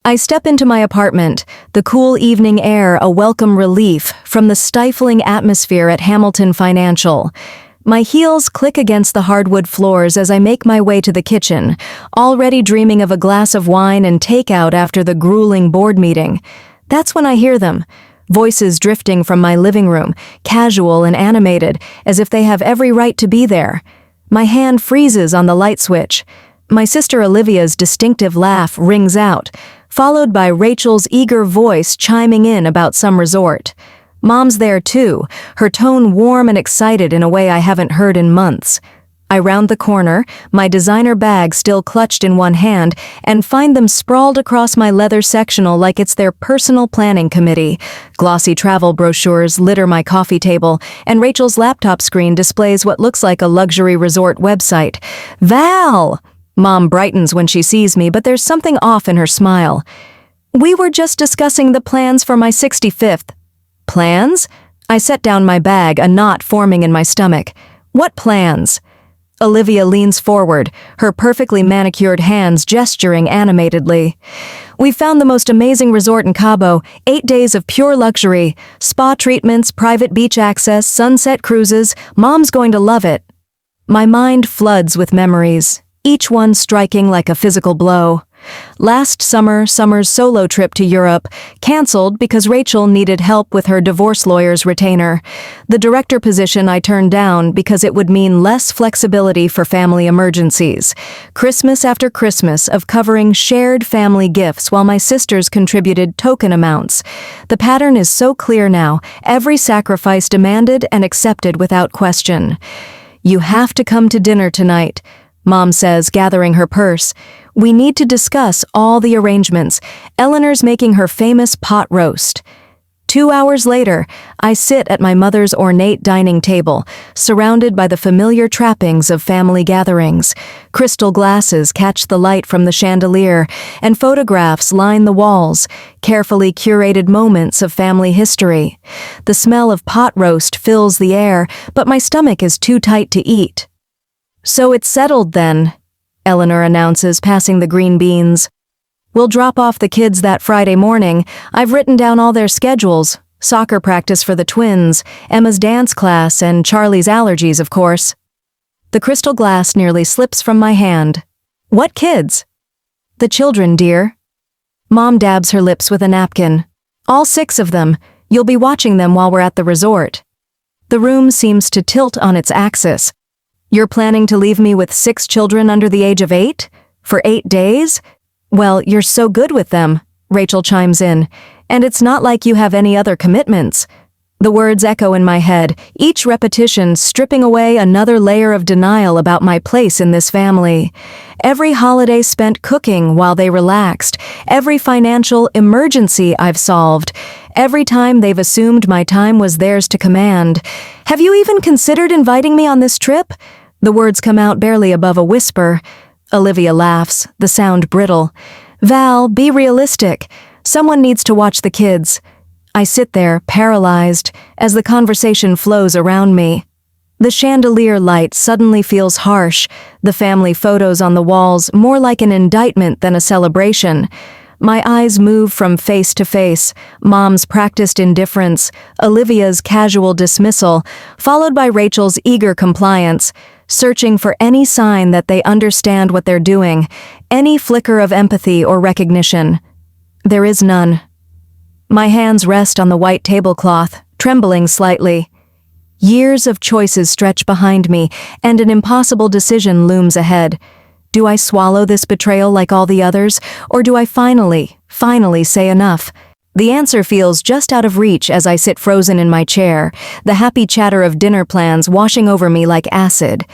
I step into my apartment, the cool evening air a welcome relief from the stifling atmosphere at Hamilton Financial. My heels click against the hardwood floors as I make my way to the kitchen, already dreaming of a glass of wine and takeout after the grueling board meeting. That's when I hear them. Voices drifting from my living room, casual and animated, as if they have every right to be there. My hand freezes on the light switch. My sister Olivia's distinctive laugh rings out, followed by Rachel's eager voice chiming in about some resort. Mom's there too, her tone warm and excited in a way I haven't heard in months. I round the corner, my designer bag still clutched in one hand, and find them sprawled across my leather sectional like it's their personal planning committee. Glossy travel brochures litter my coffee table, and Rachel's laptop screen displays what looks like a luxury resort website. Val! Mom brightens when she sees me, but there's something off in her smile. We were just discussing the plans for my 65th. Plans? I set down my bag, a knot forming in my stomach. What plans? Olivia leans forward, her perfectly manicured hands gesturing animatedly. We found the most amazing resort in Cabo, 8 days of pure luxury, spa treatments, private beach access, sunset cruises. Mom's going to love it. My mind floods with memories, each one striking like a physical blow. Last summer's solo trip to Europe, canceled because Rachel needed help with her divorce lawyer's retainer. The director position I turned down because it would mean less flexibility for family emergencies. Christmas after Christmas of covering shared family gifts while my sisters contributed token amounts. The pattern is so clear now, every sacrifice demanded and accepted without question. You have to come to dinner tonight, Mom says, gathering her purse. We need to discuss all the arrangements. Eleanor's making her famous pot roast. 2 hours later, I sit at my mother's ornate dining table, surrounded by the familiar trappings of family gatherings. Crystal glasses catch the light from the chandelier, and photographs line the walls, carefully curated moments of family history. The smell of pot roast fills the air, but my stomach is too tight to eat. So it's settled then, Eleanor announces, passing the green beans. We'll drop off the kids that Friday morning. I've written down all their schedules. Soccer practice for the twins, Emma's dance class, and Charlie's allergies, of course. The crystal glass nearly slips from my hand. What kids? The children, dear. Mom dabs her lips with a napkin. All 6 of them. You'll be watching them while we're at the resort. The room seems to tilt on its axis. You're planning to leave me with 6 children under the age of 8? For 8 days? Well, you're so good with them, Rachel chimes in, and it's not like you have any other commitments. The words echo in my head, each repetition stripping away another layer of denial about my place in this family. Every holiday spent cooking while they relaxed, every financial emergency I've solved, every time they've assumed my time was theirs to command. Have you even considered inviting me on this trip? The words come out barely above a whisper. Olivia laughs, the sound brittle. Val, be realistic. Someone needs to watch the kids. I sit there, paralyzed, as the conversation flows around me. The chandelier light suddenly feels harsh, the family photos on the walls more like an indictment than a celebration. My eyes move from face to face, Mom's practiced indifference, Olivia's casual dismissal, followed by Rachel's eager compliance, searching for any sign that they understand what they're doing, any flicker of empathy or recognition. There is none. My hands rest on the white tablecloth, trembling slightly. Years of choices stretch behind me, and an impossible decision looms ahead. Do I swallow this betrayal like all the others, or do I finally say enough? The answer feels just out of reach as I sit frozen in my chair, the happy chatter of dinner plans washing over me like acid.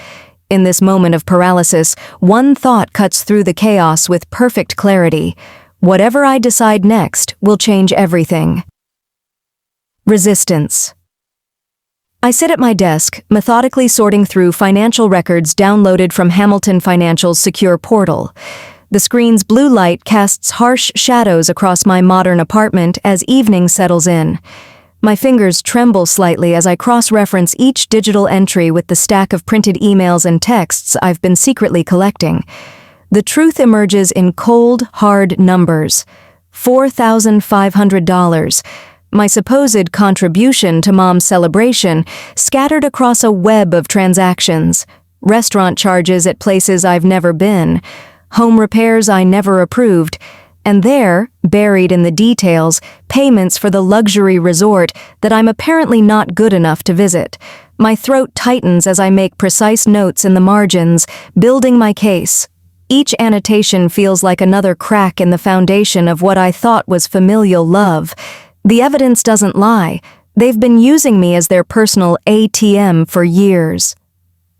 In this moment of paralysis, one thought cuts through the chaos with perfect clarity. Whatever I decide next will change everything. Resistance. I sit at my desk, methodically sorting through financial records downloaded from Hamilton Financial's secure portal. The screen's blue light casts harsh shadows across my modern apartment as evening settles in. My fingers tremble slightly as I cross-reference each digital entry with the stack of printed emails and texts I've been secretly collecting. The truth emerges in cold, hard numbers. $4,500. My supposed contribution to Mom's celebration scattered across a web of transactions. Restaurant charges at places I've never been, home repairs I never approved, and there, buried in the details, payments for the luxury resort that I'm apparently not good enough to visit. My throat tightens as I make precise notes in the margins, building my case. Each annotation feels like another crack in the foundation of what I thought was familial love. The evidence doesn't lie. They've been using me as their personal ATM for years.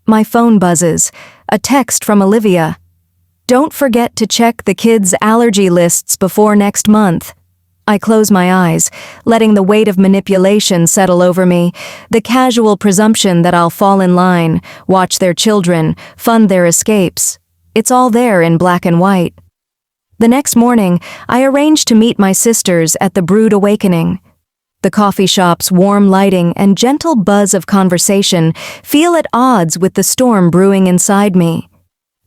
My phone buzzes. A text from Olivia. Don't forget to check the kids' allergy lists before next month. I close my eyes, letting the weight of manipulation settle over me, the casual presumption that I'll fall in line, watch their children, fund their escapes. It's all there in black and white. The next morning, I arranged to meet my sisters at the Brood Awakening. The coffee shop's warm lighting and gentle buzz of conversation feel at odds with the storm brewing inside me.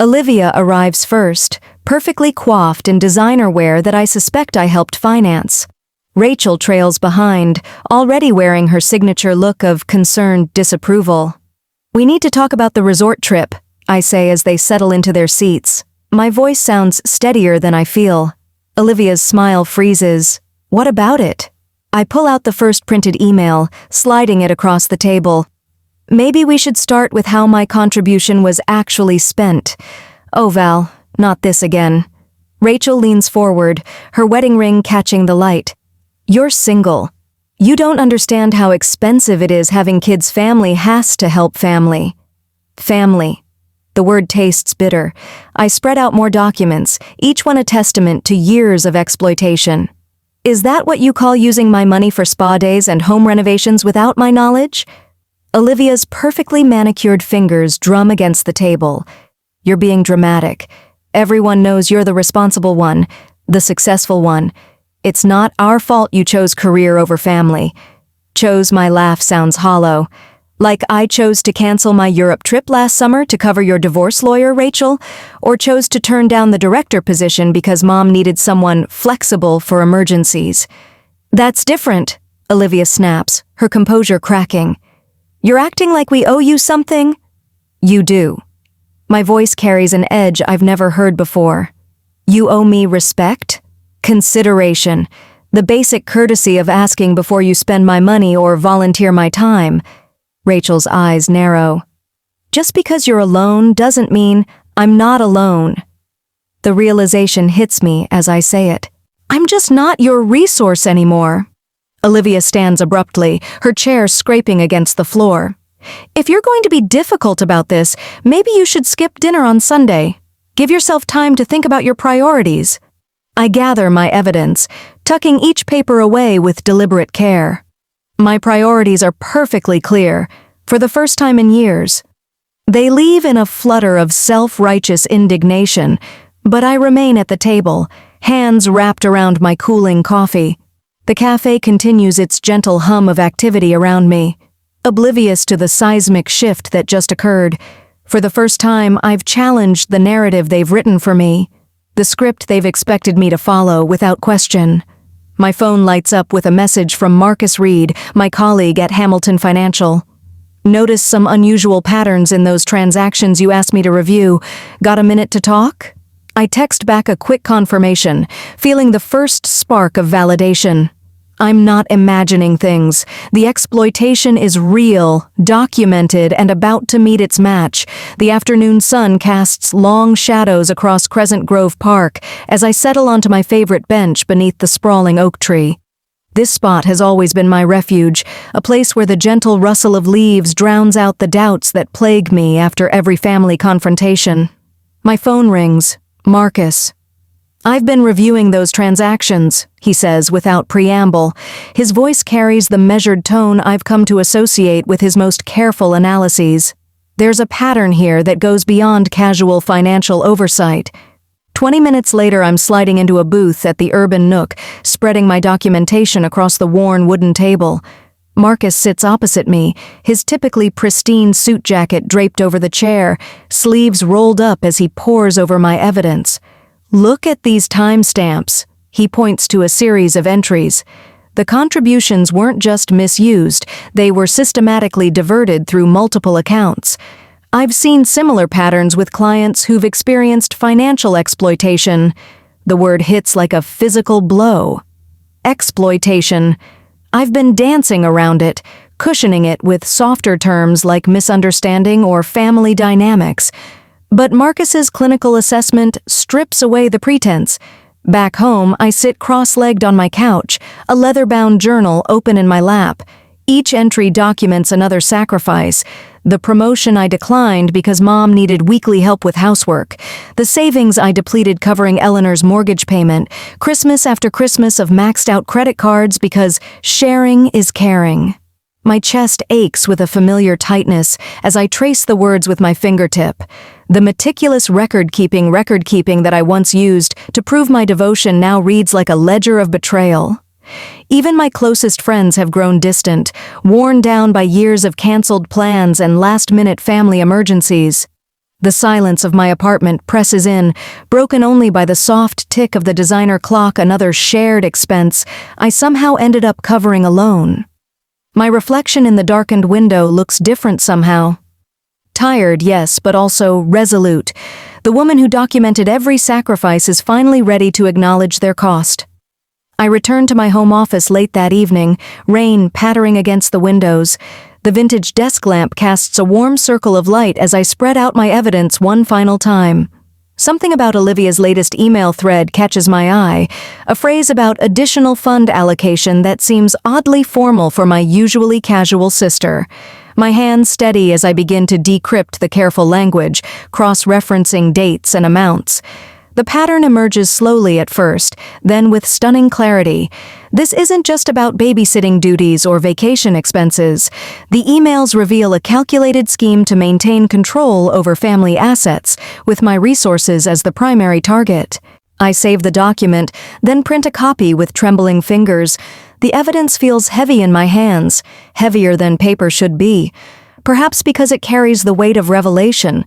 Olivia arrives first, perfectly coiffed in designer wear that I suspect I helped finance. Rachel trails behind, already wearing her signature look of concerned disapproval. We need to talk about the resort trip, I say as they settle into their seats. My voice sounds steadier than I feel. Olivia's smile freezes. What about it? I pull out the first printed email, sliding it across the table. Maybe we should start with how my contribution was actually spent. Oh, Val, not this again. Rachel leans forward, her wedding ring catching the light. You're single. You don't understand how expensive it is having kids. Family has to help family. Family. The word tastes bitter. I spread out more documents, each one a testament to years of exploitation. Is that what you call using my money for spa days and home renovations without my knowledge? Olivia's perfectly manicured fingers drum against the table. You're being dramatic. Everyone knows you're the responsible one, the successful one. It's not our fault you chose career over family. Chose my laugh sounds hollow. Like I chose to cancel my Europe trip last summer to cover your divorce lawyer, Rachel, or chose to turn down the director position because Mom needed someone flexible for emergencies. That's different, Olivia snaps, her composure cracking. You're acting like we owe you something? You do. My voice carries an edge I've never heard before. You owe me respect? Consideration. The basic courtesy of asking before you spend my money or volunteer my time. Rachel's eyes narrow. Just because you're alone doesn't mean I'm not alone. The realization hits me as I say it. I'm just not your resource anymore. Olivia stands abruptly, her chair scraping against the floor. If you're going to be difficult about this, maybe you should skip dinner on Sunday. Give yourself time to think about your priorities. I gather my evidence, tucking each paper away with deliberate care. My priorities are perfectly clear, for the first time in years. They leave in a flutter of self-righteous indignation, but I remain at the table, hands wrapped around my cooling coffee. The cafe continues its gentle hum of activity around me, oblivious to the seismic shift that just occurred. For the first time, I've challenged the narrative they've written for me, the script they've expected me to follow without question. My phone lights up with a message from Marcus Reed, my colleague at Hamilton Financial. Noticed some unusual patterns in those transactions you asked me to review. Got a minute to talk? I text back a quick confirmation, feeling the first spark of validation. I'm not imagining things. The exploitation is real, documented, and about to meet its match. The afternoon sun casts long shadows across Crescent Grove Park as I settle onto my favorite bench beneath the sprawling oak tree. This spot has always been my refuge, a place where the gentle rustle of leaves drowns out the doubts that plague me after every family confrontation. My phone rings. Marcus. I've been reviewing those transactions, he says without preamble. His voice carries the measured tone I've come to associate with his most careful analyses. There's a pattern here that goes beyond casual financial oversight. 20 minutes later, I'm sliding into a booth at the Urban Nook, spreading my documentation across the worn wooden table. Marcus sits opposite me, his typically pristine suit jacket draped over the chair, sleeves rolled up as he pores over my evidence. Look at these timestamps. He points to a series of entries. The contributions weren't just misused, they were systematically diverted through multiple accounts. I've seen similar patterns with clients who've experienced financial exploitation. The word hits like a physical blow. Exploitation. I've been dancing around it, cushioning it with softer terms like misunderstanding or family dynamics. But Marcus's clinical assessment strips away the pretense. Back home, I sit cross-legged on my couch, a leather-bound journal open in my lap. Each entry documents another sacrifice. The promotion I declined because Mom needed weekly help with housework. The savings I depleted covering Eleanor's mortgage payment. Christmas after Christmas of maxed-out credit cards because sharing is caring. My chest aches with a familiar tightness as I trace the words with my fingertip. The meticulous record-keeping that I once used to prove my devotion now reads like a ledger of betrayal. Even my closest friends have grown distant, worn down by years of canceled plans and last-minute family emergencies. The silence of my apartment presses in, broken only by the soft tick of the designer clock, another shared expense I somehow ended up covering alone. My reflection in the darkened window looks different somehow. Tired, yes, but also resolute. The woman who documented every sacrifice is finally ready to acknowledge their cost. I return to my home office late that evening, rain pattering against the windows. The vintage desk lamp casts a warm circle of light as I spread out my evidence one final time. Something about Olivia's latest email thread catches my eye, a phrase about additional fund allocation that seems oddly formal for my usually casual sister. My hands steady as I begin to decrypt the careful language, cross-referencing dates and amounts. The pattern emerges slowly at first, then with stunning clarity. This isn't just about babysitting duties or vacation expenses. The emails reveal a calculated scheme to maintain control over family assets, with my resources as the primary target. I save the document, then print a copy with trembling fingers. The evidence feels heavy in my hands, heavier than paper should be. Perhaps because it carries the weight of revelation.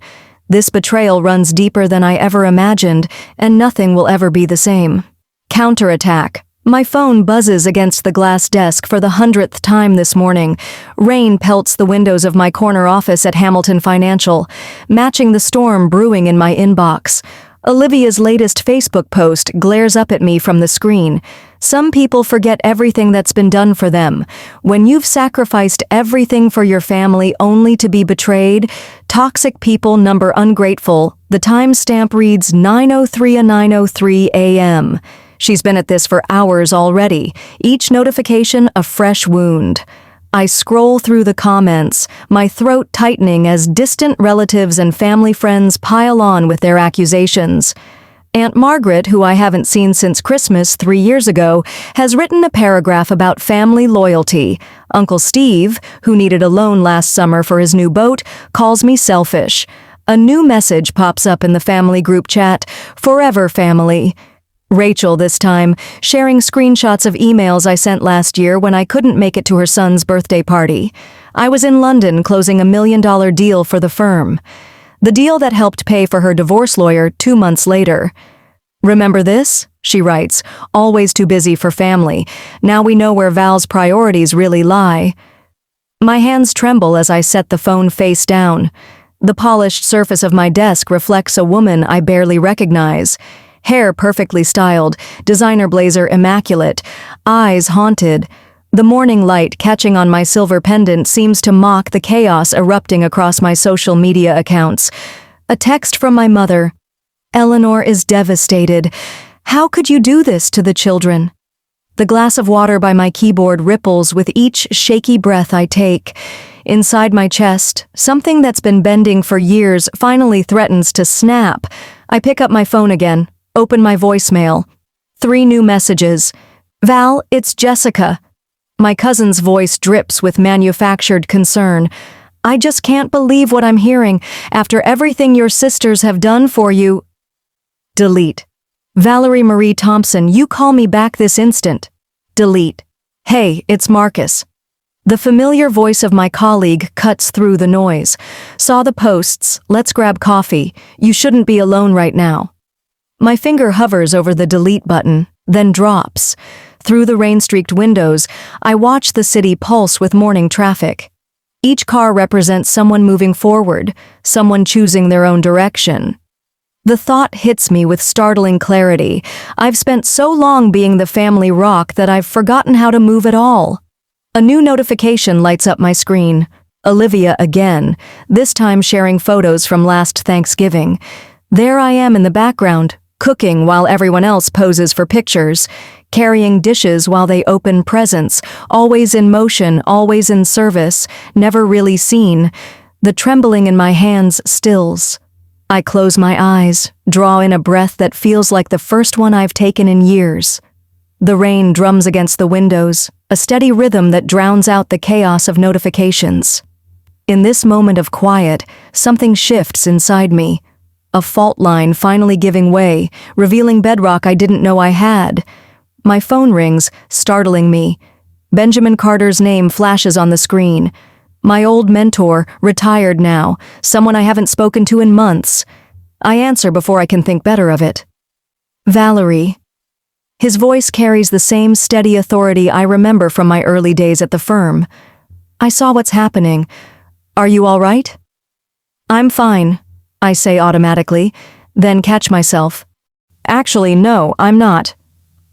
This betrayal runs deeper than I ever imagined, and nothing will ever be the same. Counterattack. My phone buzzes against the glass desk for the 100th time this morning. Rain pelts the windows of my corner office at Hamilton Financial, matching the storm brewing in my inbox. Olivia's latest Facebook post glares up at me from the screen. Some people forget everything that's been done for them. When you've sacrificed everything for your family only to be betrayed, toxic people number ungrateful. The timestamp reads 9:03 a.m. She's been at this for hours already, each notification a fresh wound. I scroll through the comments, my throat tightening as distant relatives and family friends pile on with their accusations. Aunt Margaret, who I haven't seen since Christmas 3 years ago, has written a paragraph about family loyalty. Uncle Steve, who needed a loan last summer for his new boat, calls me selfish. A new message pops up in the family group chat, "Forever family." Rachel this time, sharing screenshots of emails I sent last year when I couldn't make it to her son's birthday party. I was in London closing a $1 million deal for the firm. The deal that helped pay for her divorce lawyer 2 months later. "Remember this?" she writes, "always too busy for family. Now we know where Val's priorities really lie." My hands tremble as I set the phone face down. The polished surface of my desk reflects a woman I barely recognize. Hair perfectly styled, designer blazer immaculate, eyes haunted. The morning light catching on my silver pendant seems to mock the chaos erupting across my social media accounts. A text from my mother. "Eleanor is devastated. How could you do this to the children?" The glass of water by my keyboard ripples with each shaky breath I take. Inside my chest, something that's been bending for years finally threatens to snap. I pick up my phone again. Open my voicemail. 3 new messages. "Val, it's Jessica." My cousin's voice drips with manufactured concern. "I just can't believe what I'm hearing. After everything your sisters have done for you." Delete. "Valerie Marie Thompson, you call me back this instant." Delete. "Hey, it's Marcus." The familiar voice of my colleague cuts through the noise. "Saw the posts. Let's grab coffee. You shouldn't be alone right now." My finger hovers over the delete button. then drops. Through the rain-streaked windows, I watch the city pulse with morning traffic. Each car represents someone moving forward, someone choosing their own direction. The thought hits me with startling clarity. I've spent so long being the family rock that I've forgotten how to move at all. A new notification lights up my screen. Olivia again, this time sharing photos from last Thanksgiving. There I am in the background, cooking while everyone else poses for pictures, carrying dishes while they open presents, always in motion, always in service, never really seen. The trembling in my hands stills. I close my eyes, draw in a breath that feels like the first one I've taken in years. The rain drums against the windows, a steady rhythm that drowns out the chaos of notifications. In this moment of quiet, something shifts inside me. A fault line finally giving way, revealing bedrock I didn't know I had. My phone rings, startling me. Benjamin Carter's name flashes on the screen. My old mentor, retired now, someone I haven't spoken to in months. I answer before I can think better of it. Valerie. His voice carries the same steady authority I remember from my early days at the firm. I saw what's happening. Are you all right? I'm fine, I say automatically, then catch myself. Actually, no, I'm not.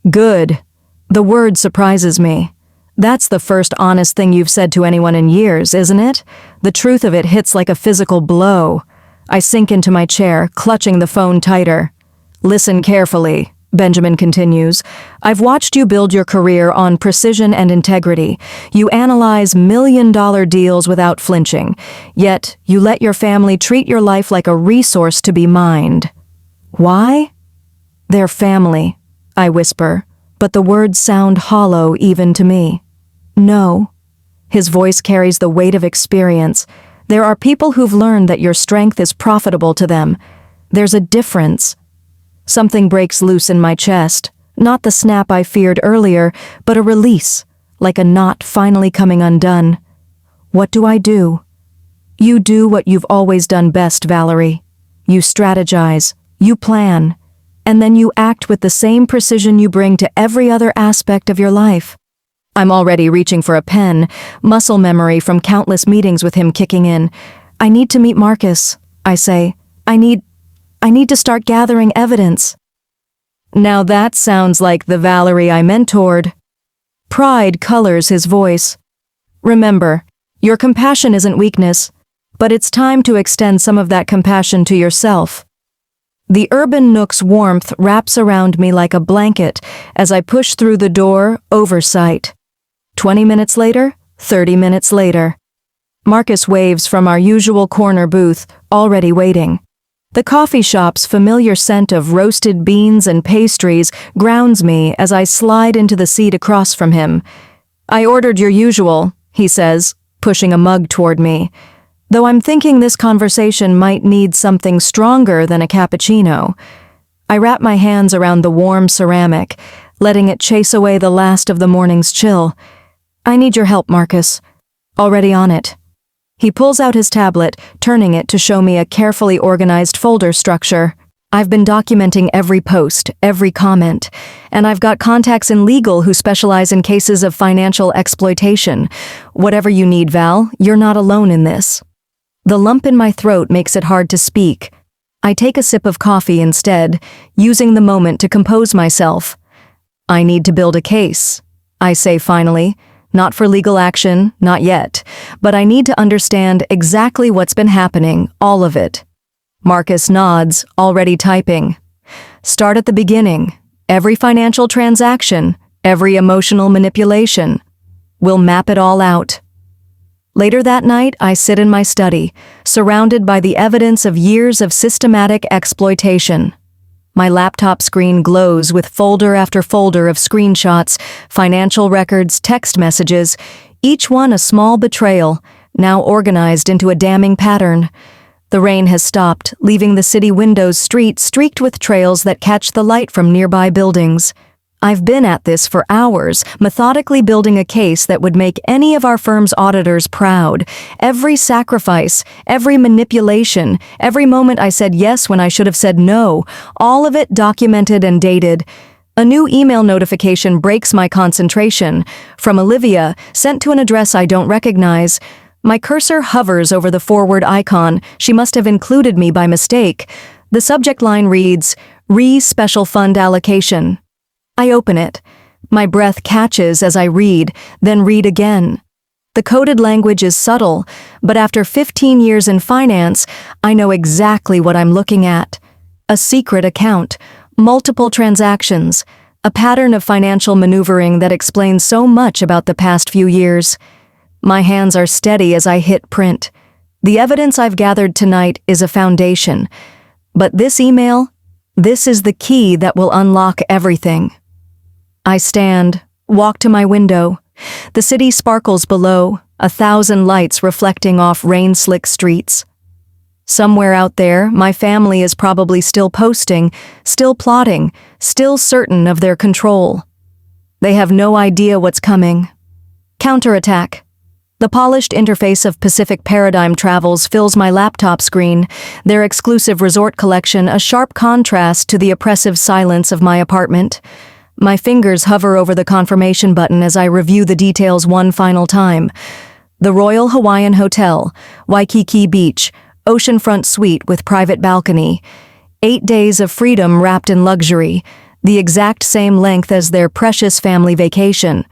Good. The word surprises me. That's the first honest thing you've said to anyone in years, isn't it? The truth of it hits like a physical blow. I sink into my chair, clutching the phone tighter. Listen carefully, Benjamin continues. I've watched you build your career on precision and integrity. You analyze million-dollar deals without flinching. Yet, you let your family treat your life like a resource to be mined. Why? They're family, I whisper, but the words sound hollow even to me. No. His voice carries the weight of experience. There are people who've learned that your strength is profitable to them. There's a difference. Something breaks loose in my chest, not the snap I feared earlier, but a release, like a knot finally coming undone. What do? You do what you've always done best, Valerie. You strategize, you plan, and then you act with the same precision you bring to every other aspect of your life. I'm already reaching for a pen, muscle memory from countless meetings with him kicking in. I need to meet Marcus, I say. I need to start gathering evidence. Now that sounds like the Valerie I mentored. Pride colors his voice. Remember, your compassion isn't weakness, but it's time to extend some of that compassion to yourself. The urban nook's warmth wraps around me like a blanket as I push through the door, oversight. 20 minutes later, 30 minutes later. Marcus waves from our usual corner booth, already waiting. The coffee shop's familiar scent of roasted beans and pastries grounds me as I slide into the seat across from him. I ordered your usual, he says, pushing a mug toward me. Though I'm thinking this conversation might need something stronger than a cappuccino. I wrap my hands around the warm ceramic, letting it chase away the last of the morning's chill. I need your help, Marcus. Already on it. He pulls out his tablet, turning it to show me a carefully organized folder structure. I've been documenting every post, every comment, and I've got contacts in legal who specialize in cases of financial exploitation. Whatever you need, Val, you're not alone in this. The lump in my throat makes it hard to speak. I take a sip of coffee instead, using the moment to compose myself. I need to build a case, I say finally. Not for legal action, not yet, but I need to understand exactly what's been happening, all of it. Marcus nods, already typing. Start at the beginning. Every financial transaction, every emotional manipulation. We'll map it all out. Later that night, I sit in my study, surrounded by the evidence of years of systematic exploitation. My laptop screen glows with folder after folder of screenshots, financial records, text messages, each one a small betrayal, now organized into a damning pattern. The rain has stopped, leaving the city windows streaked with trails that catch the light from nearby buildings. I've been at this for hours, methodically building a case that would make any of our firm's auditors proud. Every sacrifice, every manipulation, every moment I said yes when I should have said no, all of it documented and dated. A new email notification breaks my concentration. From Olivia, sent to an address I don't recognize. My cursor hovers over the forward icon. She must have included me by mistake. The subject line reads, Special Fund Allocation. I open it. My breath catches as I read, then read again. The coded language is subtle, but after 15 years in finance, I know exactly what I'm looking at. A secret account, multiple transactions, a pattern of financial maneuvering that explains so much about the past few years. My hands are steady as I hit print. The evidence I've gathered tonight is a foundation. But this email, this is the key that will unlock everything. I stand, walk to my window. The city sparkles below, 1,000 lights reflecting off rain-slick streets. Somewhere out there, my family is probably still posting, still plotting, still certain of their control. They have no idea what's coming. Counterattack. The polished interface of Pacific Paradigm Travels fills my laptop screen, their exclusive resort collection a sharp contrast to the oppressive silence of my apartment. My fingers hover over the confirmation button as I review the details one final time. The Royal Hawaiian Hotel, Waikiki Beach, oceanfront suite with private balcony. 8 days of freedom wrapped in luxury, the exact same length as their precious family vacation.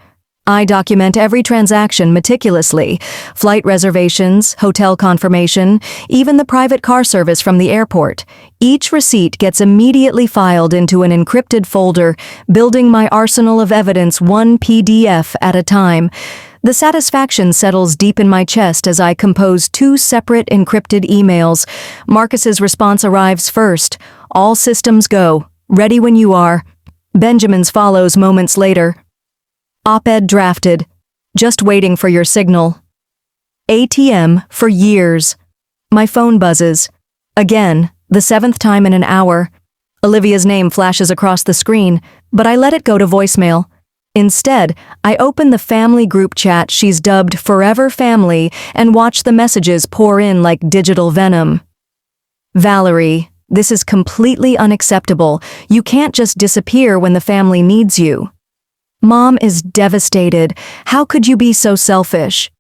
I document every transaction meticulously, flight reservations, hotel confirmation, even the private car service from the airport. Each receipt gets immediately filed into an encrypted folder, building my arsenal of evidence one PDF at a time. The satisfaction settles deep in my chest as I compose 2 separate encrypted emails. Marcus's response arrives first. All systems go. Ready when you are. Benjamin's follows moments later. Op-ed drafted. Just waiting for your signal. ATM for years. My phone buzzes. Again, the 7th time in an hour. Olivia's name flashes across the screen, but I let it go to voicemail. Instead, I open the family group chat she's dubbed Forever Family and watch the messages pour in like digital venom. Valerie, this is completely unacceptable. You can't just disappear when the family needs you. Mom is devastated. How could you be so selfish?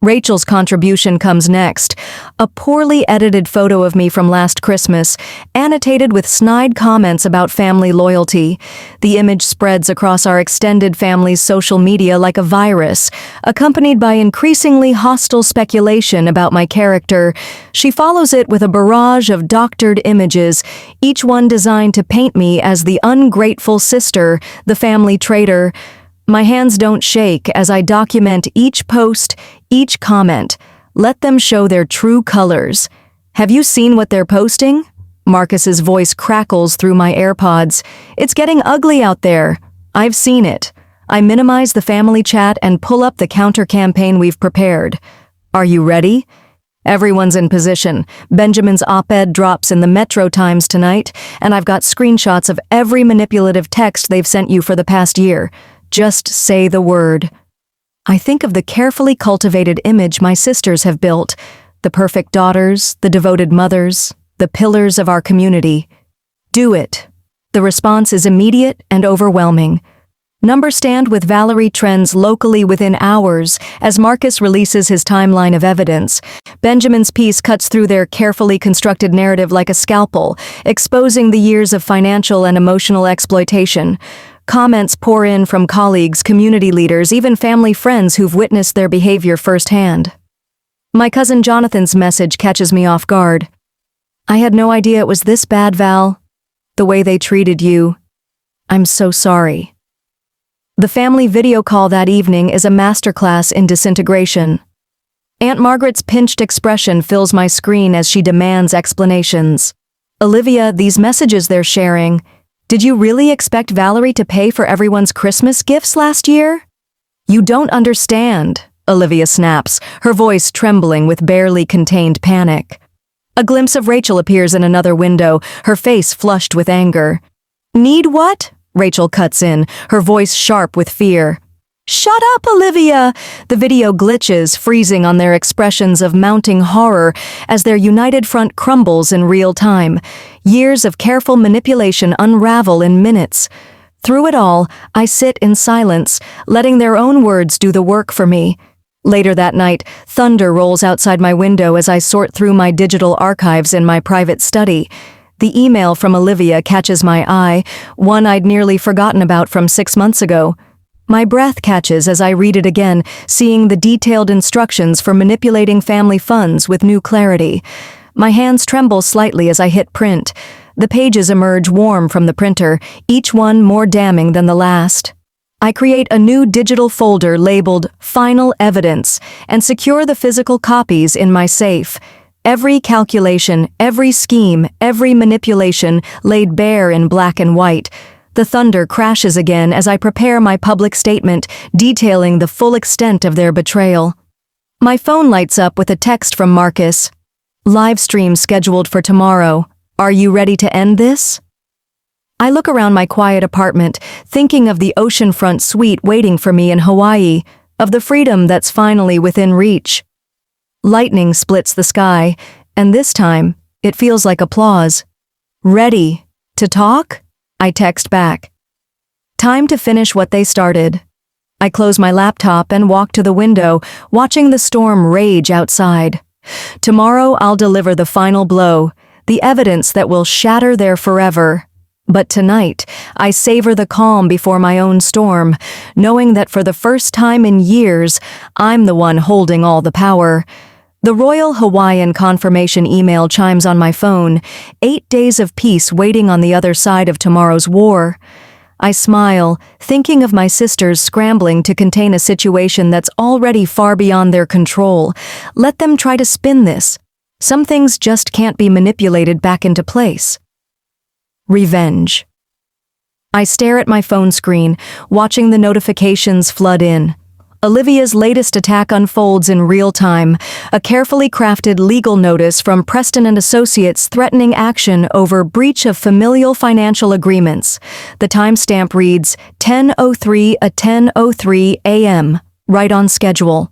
Rachel's contribution comes next. A poorly edited photo of me from last Christmas, annotated with snide comments about family loyalty. The image spreads across our extended family's social media like a virus, accompanied by increasingly hostile speculation about my character. She follows it with a barrage of doctored images, each one designed to paint me as the ungrateful sister, the family traitor. My hands don't shake as I document each post, each comment. Let them show their true colors. Have you seen what they're posting? Marcus's voice crackles through my AirPods. It's getting ugly out there. I've seen it. I minimize the family chat and pull up the counter campaign we've prepared. Are you ready? Everyone's in position. Benjamin's op-ed drops in the Metro Times tonight, and I've got screenshots of every manipulative text they've sent you for the past year. Just say the word. I think of the carefully cultivated image my sisters have built, the perfect daughters, the devoted mothers, the pillars of our community. Do it. The response is immediate and overwhelming. Number stand with Valerie trends locally within hours as Marcus releases his timeline of evidence. Benjamin's piece cuts through their carefully constructed narrative like a scalpel, exposing the years of financial and emotional exploitation. Comments pour in from colleagues, community leaders, even family friends who've witnessed their behavior firsthand. My cousin Jonathan's message catches me off guard. I had no idea it was this bad, Val. The way they treated you. I'm so sorry. The family video call that evening is a masterclass in disintegration. Aunt Margaret's pinched expression fills my screen as she demands explanations. Olivia, these messages they're sharing. Did you really expect Valerie to pay for everyone's Christmas gifts last year? You don't understand, Olivia snaps, her voice trembling with barely contained panic. A glimpse of Rachel appears in another window, her face flushed with anger. Need what? Rachel cuts in, her voice sharp with fear. Shut up, Olivia! The video glitches, freezing on their expressions of mounting horror as their united front crumbles in real time. Years of careful manipulation unravel in minutes. Through it all, I sit in silence, letting their own words do the work for me. Later that night, thunder rolls outside my window as I sort through my digital archives in my private study. The email from Olivia catches my eye, one I'd nearly forgotten about from 6 months ago. My breath catches as I read it again, seeing the detailed instructions for manipulating family funds with new clarity. My hands tremble slightly as I hit print. The pages emerge warm from the printer, each one more damning than the last. I create a new digital folder labeled Final Evidence and secure the physical copies in my safe. Every calculation, every scheme, every manipulation laid bare in black and white. The thunder crashes again as I prepare my public statement detailing the full extent of their betrayal. My phone lights up with a text from Marcus. Live stream scheduled for tomorrow. Are you ready to end this? I look around my quiet apartment, thinking of the oceanfront suite waiting for me in Hawaii, of the freedom that's finally within reach. Lightning splits the sky, and this time, it feels like applause. Ready to talk? I text back. Time to finish what they started. I close my laptop and walk to the window, watching the storm rage outside. Tomorrow I'll deliver the final blow, the evidence that will shatter their forever. But tonight, I savor the calm before my own storm, knowing that for the first time in years, I'm the one holding all the power. The Royal Hawaiian confirmation email chimes on my phone, 8 days of peace waiting on the other side of tomorrow's war. I smile, thinking of my sisters scrambling to contain a situation that's already far beyond their control. Let them try to spin this. Some things just can't be manipulated back into place. Revenge. I stare at my phone screen, watching the notifications flood in. Olivia's latest attack unfolds in real time, a carefully crafted legal notice from Preston and Associates threatening action over breach of familial financial agreements. The timestamp reads 10:03 at 10:03 a.m., right on schedule.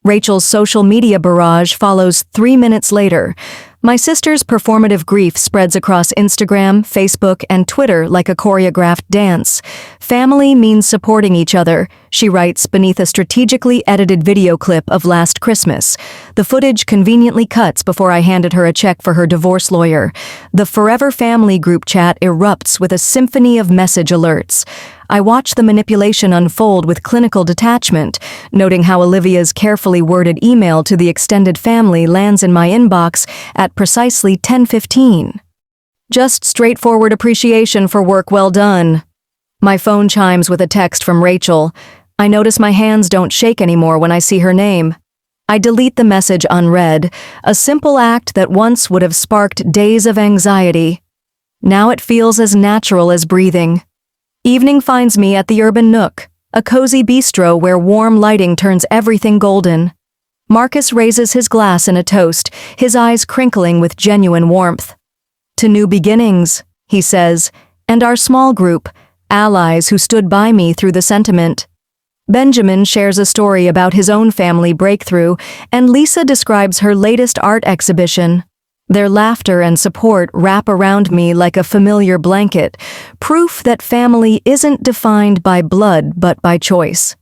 Rachel's social media barrage follows 3 minutes later. My sister's performative grief spreads across Instagram, Facebook, and Twitter like a choreographed dance. Family means supporting each other, she writes beneath a strategically edited video clip of last Christmas. The footage conveniently cuts before I handed her a check for her divorce lawyer. The Forever Family group chat erupts with a symphony of message alerts. I watch the manipulation unfold with clinical detachment, noting how Olivia's carefully worded email to the extended family lands in my inbox at precisely 10:15. Just straightforward appreciation for work well done. My phone chimes with a text from Rachel. I notice my hands don't shake anymore when I see her name. I delete the message unread, a simple act that once would have sparked days of anxiety. Now it feels as natural as breathing. Evening finds me at the Urban Nook, a cozy bistro where warm lighting turns everything golden. Marcus raises his glass in a toast, his eyes crinkling with genuine warmth. To new beginnings, he says, and our small group, allies who stood by me through the sentiment. Benjamin shares a story about his own family breakthrough, and Lisa describes her latest art exhibition. Their laughter and support wrap around me like a familiar blanket, proof that family isn't defined by blood but by choice.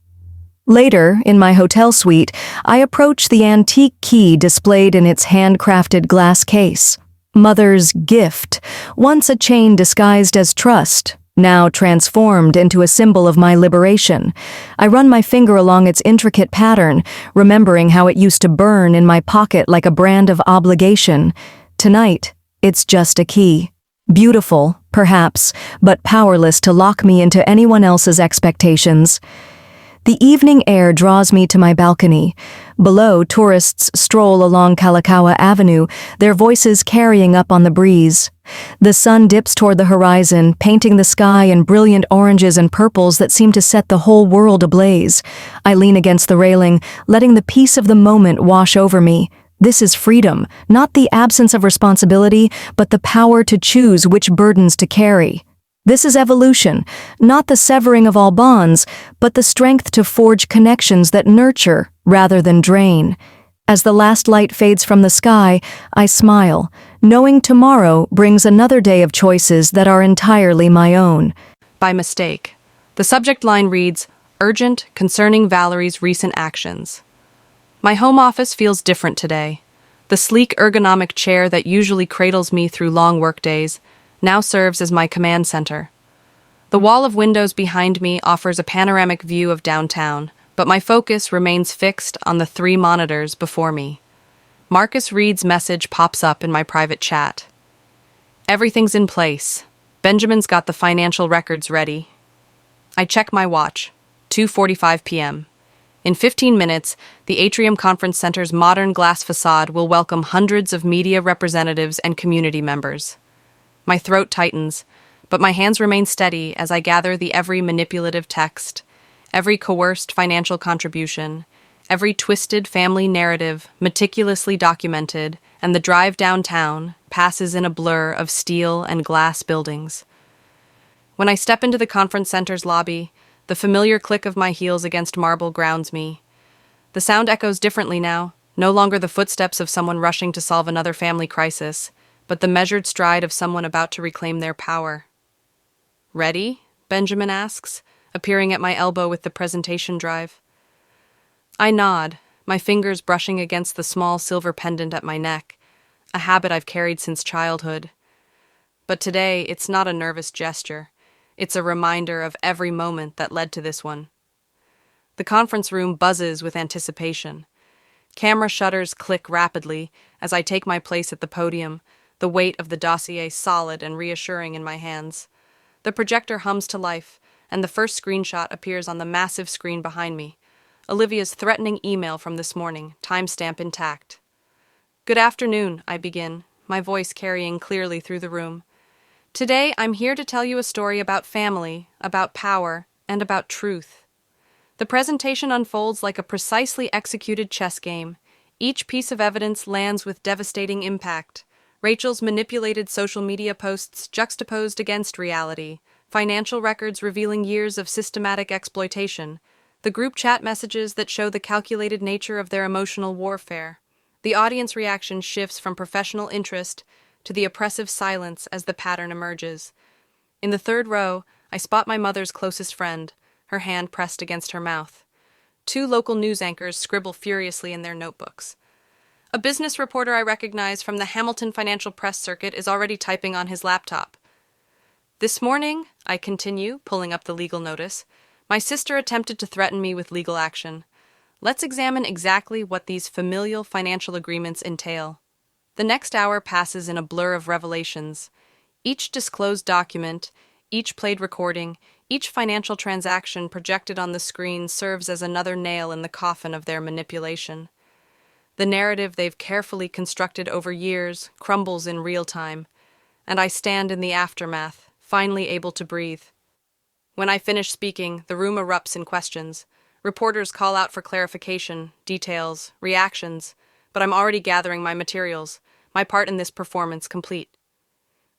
Later, in my hotel suite, I approach the antique key displayed in its handcrafted glass case. Mother's gift, once a chain disguised as trust, now transformed into a symbol of my liberation. I run my finger along its intricate pattern, remembering how it used to burn in my pocket like a brand of obligation. Tonight, it's just a key. Beautiful, perhaps, but powerless to lock me into anyone else's expectations. The evening air draws me to my balcony. Below, tourists stroll along Kalakaua Avenue, their voices carrying up on the breeze. The sun dips toward the horizon, painting the sky in brilliant oranges and purples that seem to set the whole world ablaze. I lean against the railing, letting the peace of the moment wash over me. This is freedom, not the absence of responsibility, but the power to choose which burdens to carry. This is evolution, not the severing of all bonds, but the strength to forge connections that nurture rather than drain. As the last light fades from the sky, I smile, knowing tomorrow brings another day of choices that are entirely my own. by mistake. The subject line reads, "Urgent concerning Valerie's recent actions." My home office feels different today. The sleek ergonomic chair that usually cradles me through long workdays now serves as my command center. The wall of windows behind me offers a panoramic view of downtown, but my focus remains fixed on the 3 monitors before me. Marcus Reed's message pops up in my private chat. "Everything's in place. Benjamin's got the financial records ready." I check my watch. 2:45 p.m. In 15 minutes, the Atrium Conference Center's modern glass facade will welcome hundreds of media representatives and community members. My throat tightens, but my hands remain steady as I gather the every manipulative text, every coerced financial contribution, every twisted family narrative meticulously documented, and the drive downtown passes in a blur of steel and glass buildings. When I step into the conference center's lobby, the familiar click of my heels against marble grounds me. The sound echoes differently now, no longer the footsteps of someone rushing to solve another family crisis, but the measured stride of someone about to reclaim their power. "Ready?" Benjamin asks, appearing at my elbow with the presentation drive. I nod, my fingers brushing against the small silver pendant at my neck, a habit I've carried since childhood. But today, it's not a nervous gesture. It's a reminder of every moment that led to this one. The conference room buzzes with anticipation. Camera shutters click rapidly as I take my place at the podium, the weight of the dossier solid and reassuring in my hands. The projector hums to life, and the first screenshot appears on the massive screen behind me. Olivia's threatening email from this morning, timestamp intact. "Good afternoon," I begin, my voice carrying clearly through the room. "Today, I'm here to tell you a story about family, about power, and about truth." The presentation unfolds like a precisely executed chess game. Each piece of evidence lands with devastating impact. Rachel's manipulated social media posts juxtaposed against reality, financial records revealing years of systematic exploitation, the group chat messages that show the calculated nature of their emotional warfare. The audience reaction shifts from professional interest to the oppressive silence as the pattern emerges. In the third row, I spot my mother's closest friend, her hand pressed against her mouth. 2 local news anchors scribble furiously in their notebooks. A business reporter I recognize from the Hamilton Financial Press Circuit is already typing on his laptop. "This morning," I continue, pulling up the legal notice, "my sister attempted to threaten me with legal action. Let's examine exactly what these familial financial agreements entail." The next hour passes in a blur of revelations. Each disclosed document, each played recording, each financial transaction projected on the screen serves as another nail in the coffin of their manipulation. The narrative they've carefully constructed over years crumbles in real time, and I stand in the aftermath, finally able to breathe. When I finish speaking, the room erupts in questions. Reporters call out for clarification, details, reactions, but I'm already gathering my materials, my part in this performance complete.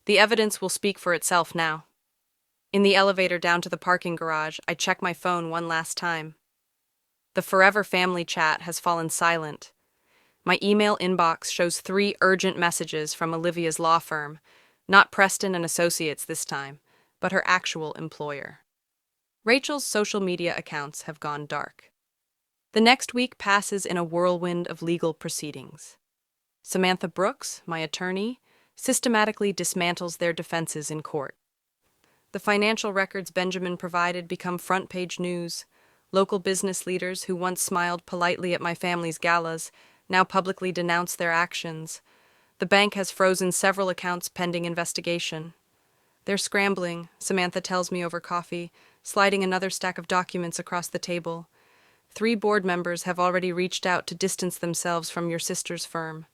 The evidence will speak for itself now. In the elevator down to the parking garage, I check my phone one last time. The forever family chat has fallen silent. My email inbox shows 3 urgent messages from Olivia's law firm, not Preston and Associates this time, but her actual employer. Rachel's social media accounts have gone dark. The next week passes in a whirlwind of legal proceedings. Samantha Brooks, my attorney, systematically dismantles their defenses in court. The financial records Benjamin provided become front-page news. Local business leaders who once smiled politely at my family's galas now publicly denounce their actions. The bank has frozen several accounts pending investigation. They're scrambling, Samantha tells me over coffee, sliding another stack of documents across the table. 3 board members have already reached out to distance themselves from your sister's firm.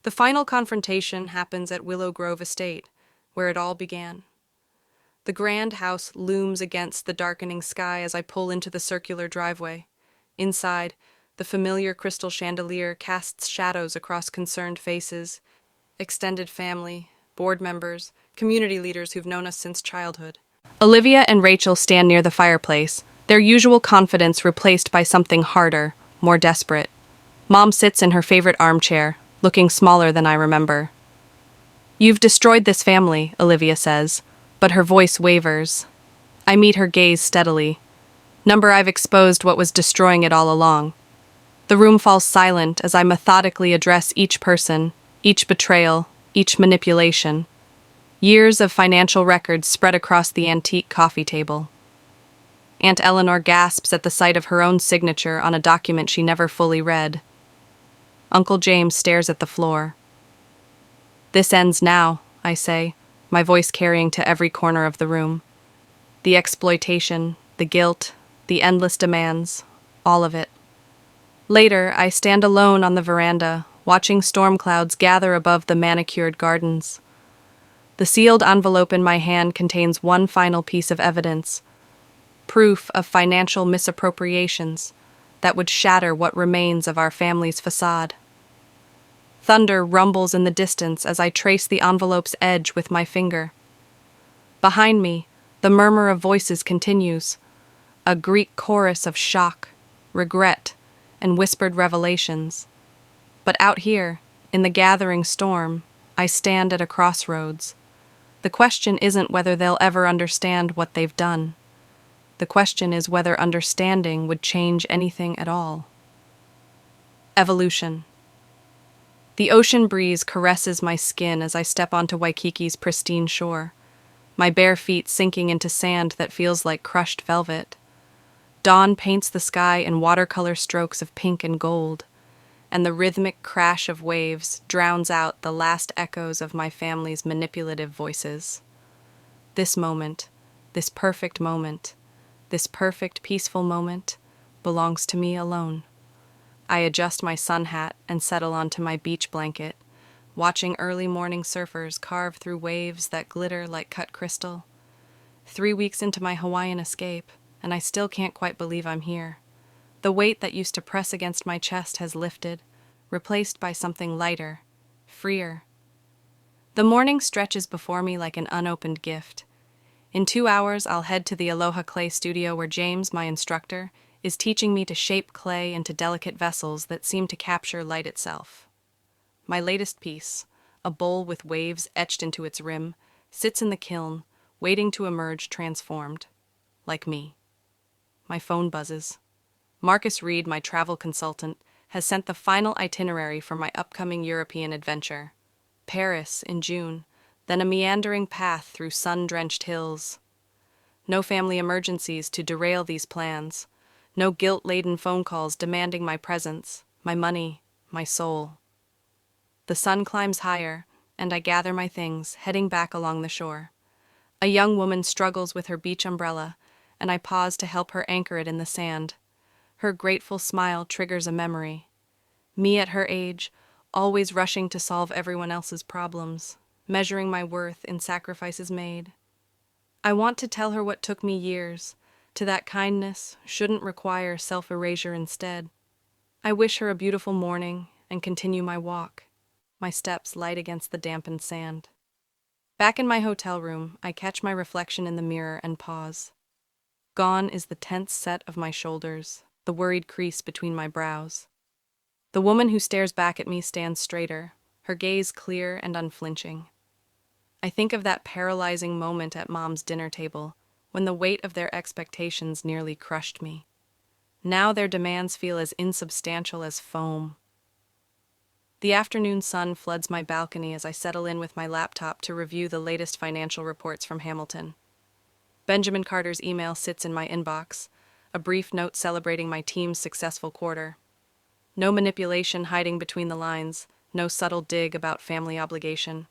The final confrontation happens at Willow Grove Estate, where it all began. The grand house looms against the darkening sky as I pull into the circular driveway. Inside, the familiar crystal chandelier casts shadows across concerned faces, extended family, board members, community leaders who've known us since childhood. Olivia and Rachel stand near the fireplace, their usual confidence replaced by something harder, more desperate. Mom sits in her favorite armchair, looking smaller than I remember. "You've destroyed this family," Olivia says, but her voice wavers. I meet her gaze steadily. Number, I've exposed what was destroying it all along. The room falls silent as I methodically address each person, each betrayal, each manipulation. Years of financial records spread across the antique coffee table. Aunt Eleanor gasps at the sight of her own signature on a document she never fully read. Uncle James stares at the floor. This ends now, I say, my voice carrying to every corner of the room. The exploitation, the guilt, the endless demands, all of it. Later, I stand alone on the veranda, watching storm clouds gather above the manicured gardens. The sealed envelope in my hand contains one final piece of evidence, proof of financial misappropriations that would shatter what remains of our family's facade. Thunder rumbles in the distance as I trace the envelope's edge with my finger. Behind me, the murmur of voices continues, a Greek chorus of shock, regret, and whispered revelations. But out here, in the gathering storm, I stand at a crossroads. The question isn't whether they'll ever understand what they've done. The question is whether understanding would change anything at all. Evolution. The ocean breeze caresses my skin as I step onto Waikiki's pristine shore, my bare feet sinking into sand that feels like crushed velvet. Dawn paints the sky in watercolor strokes of pink and gold, and the rhythmic crash of waves drowns out the last echoes of my family's manipulative voices. This moment, this perfect moment, this perfect peaceful moment belongs to me alone. I adjust my sun hat and settle onto my beach blanket, watching early morning surfers carve through waves that glitter like cut crystal. 3 weeks into my Hawaiian escape, and I still can't quite believe I'm here. The weight that used to press against my chest has lifted, replaced by something lighter, freer. The morning stretches before me like an unopened gift. In 2 hours, I'll head to the Aloha Clay studio where James, my instructor, is teaching me to shape clay into delicate vessels that seem to capture light itself. My latest piece, a bowl with waves etched into its rim, sits in the kiln, waiting to emerge transformed, like me. My phone buzzes. Marcus Reed, my travel consultant, has sent the final itinerary for my upcoming European adventure. Paris in June, then a meandering path through sun-drenched hills. No family emergencies to derail these plans. No guilt-laden phone calls demanding my presence, my money, my soul. The sun climbs higher, and I gather my things, heading back along the shore. A young woman struggles with her beach umbrella, and I pause to help her anchor it in the sand. Her grateful smile triggers a memory. Me at her age, always rushing to solve everyone else's problems, measuring my worth in sacrifices made. I want to tell her what took me years, to that kindness shouldn't require self-erasure instead. I wish her a beautiful morning and continue my walk, my steps light against the dampened sand. Back in my hotel room, I catch my reflection in the mirror and pause. Gone is the tense set of my shoulders, the worried crease between my brows. The woman who stares back at me stands straighter, her gaze clear and unflinching. I think of that paralyzing moment at Mom's dinner table, when the weight of their expectations nearly crushed me. Now their demands feel as insubstantial as foam. The afternoon sun floods my balcony as I settle in with my laptop to review the latest financial reports from Hamilton. Benjamin Carter's email sits in my inbox, a brief note celebrating my team's successful quarter. No manipulation hiding between the lines, no subtle dig about family obligation.